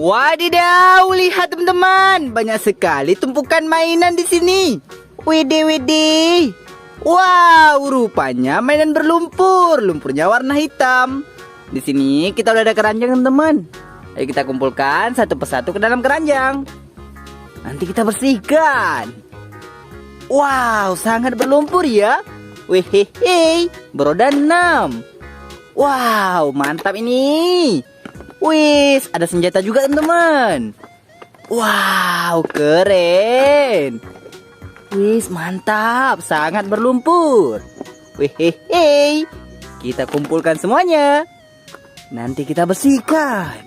Wadidaw, lihat teman-teman, banyak sekali tumpukan mainan di sini. Widih, widih. Wow, rupanya mainan berlumpur. Lumpurnya warna hitam. Di sini kita udah ada keranjang teman-teman. Ayo kita kumpulkan satu persatu ke dalam keranjang. Nanti kita bersihkan. Wow, sangat berlumpur ya. Wehehe, beroda 6. Wow, mantap ini. Wis, ada senjata juga teman-teman. Wow, keren. Wis, mantap, sangat berlumpur. Wehehe, kita kumpulkan semuanya. Nanti kita bersihkan.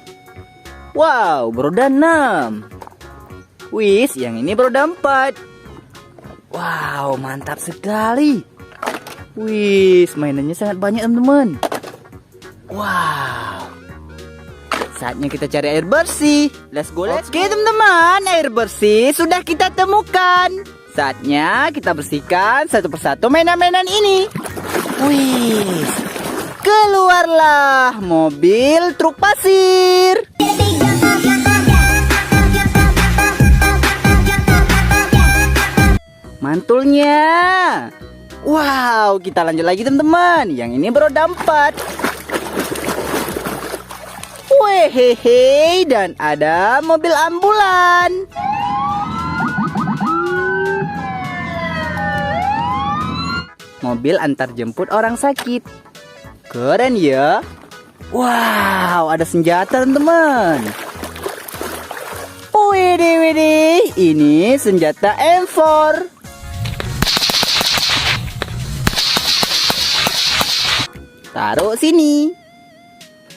Wow, beroda 6. Wis, yang ini beroda 4. Wow, mantap sekali. Wis, mainannya sangat banyak teman-teman. Wow. Saatnya kita cari air bersih. Let's go, let's go. Oke teman-teman, air bersih sudah kita temukan. Saatnya kita bersihkan satu persatu mainan-mainan ini. Wih, keluarlah mobil truk pasir. Mantulnya. Wow, kita lanjut lagi teman-teman. Yang ini beroda 4. Wehehe, dan ada mobil ambulan. Mobil antar jemput orang sakit. Keren ya. Wow, ada senjata teman-teman. Widih, widih, ini senjata M4. Taruh sini.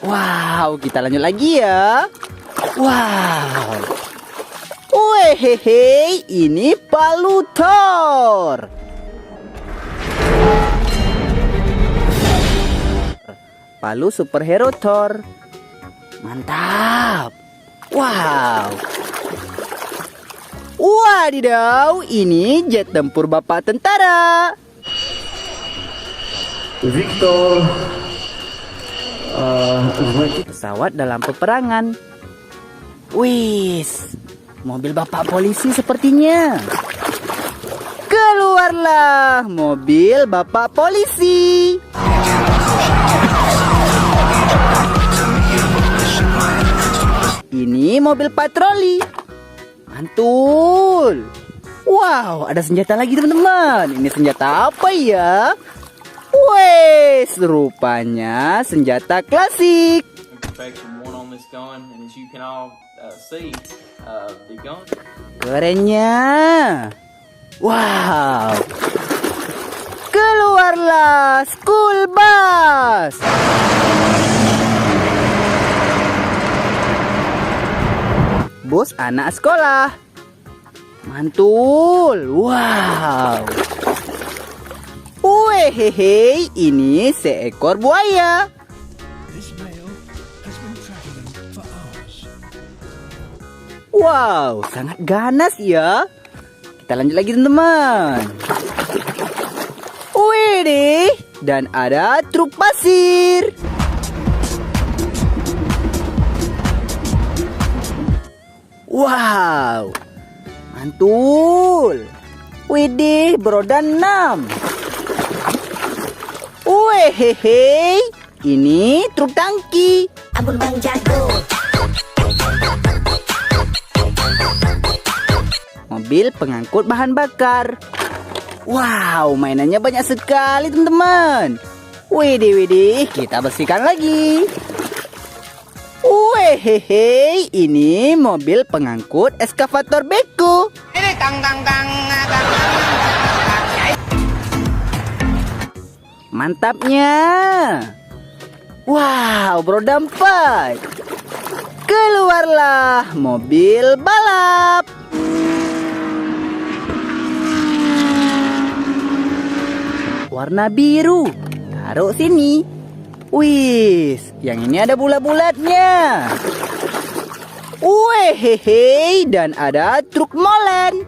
Wow, kita lanjut lagi ya. Wow. Wehehe, ini palu Thor. Palu superhero Thor. Mantap. Wow. Wadidaw, ini jet tempur bapak tentara. Victor. Pesawat dalam peperangan. Wis, mobil bapak polisi sepertinya. Keluarlah mobil bapak polisi. Ini mobil patroli. Mantul. Wow, ada senjata lagi teman-teman. Ini senjata apa ya? Wes, rupanya senjata klasik. Kerennya. Wow. Keluarlah school bus. Bus anak sekolah. Mantul. Wow. Wehehe, ini seekor buaya. Wow, sangat ganas ya. Kita lanjut lagi teman-teman. Widih, dan ada truk pasir. Wow, mantul. Widih, beroda 6. Wehehe, ini truk tangki. Abang Bang jago. Mobil pengangkut bahan bakar. Wow, mainannya banyak sekali teman-teman. Widih, widih, kita bersihkan lagi. Wehehe, ini mobil pengangkut eskavator beko. Ini tang. Mantapnya. Wow, beroda 4. Keluarlah mobil balap. Warna biru. Taruh sini. Wis, yang ini ada bulat-bulatnya. Wehehe, dan ada truk molen.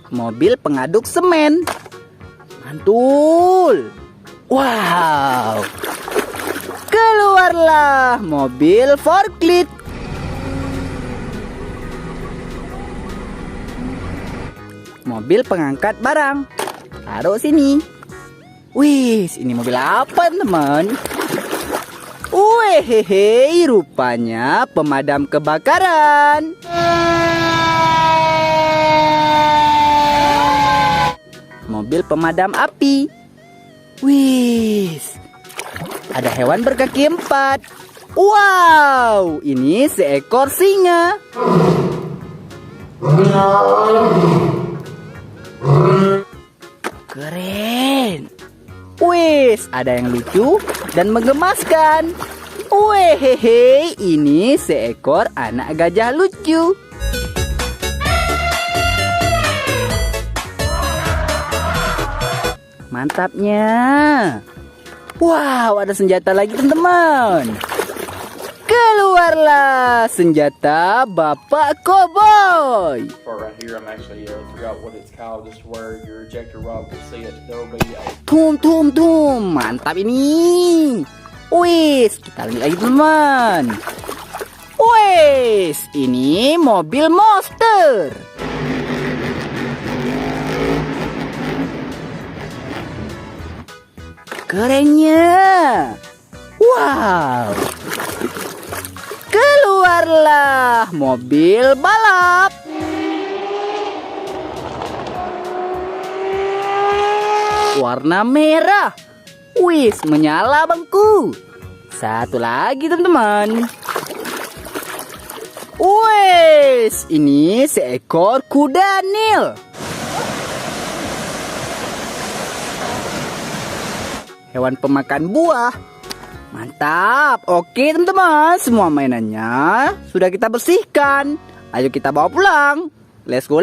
Mobil pengaduk semen. Mantul. Wow. Keluarlah mobil forklift. Mobil pengangkat barang. Taruh sini. Wih, ini mobil apa, teman? Wih, rupanya pemadam kebakaran. Mobil pemadam api. Wih, ada hewan berkaki 4. Wow, ini seekor singa. Keren. Wih, ada yang lucu dan menggemaskan. Wih, ini seekor anak gajah lucu. Mantapnya. Wow, ada senjata lagi, teman-teman. Keluarlah senjata Bapak Koboi. Right here, I'm actually forgot what it's called. Just where your ejector rod will see it. There will be a Tum. Mantap ini. Wis, kita lihat lagi, teman. Wis, ini mobil monster. Kerennya. Wow. Keluarlah mobil balap. Warna merah. Wis, menyala bangku. Satu lagi, teman-teman. Wis, ini seekor kuda Nil. Hewan pemakan buah. Mantap. Oke, teman-teman, semua mainannya sudah kita bersihkan. Ayo kita bawa pulang. Let's go.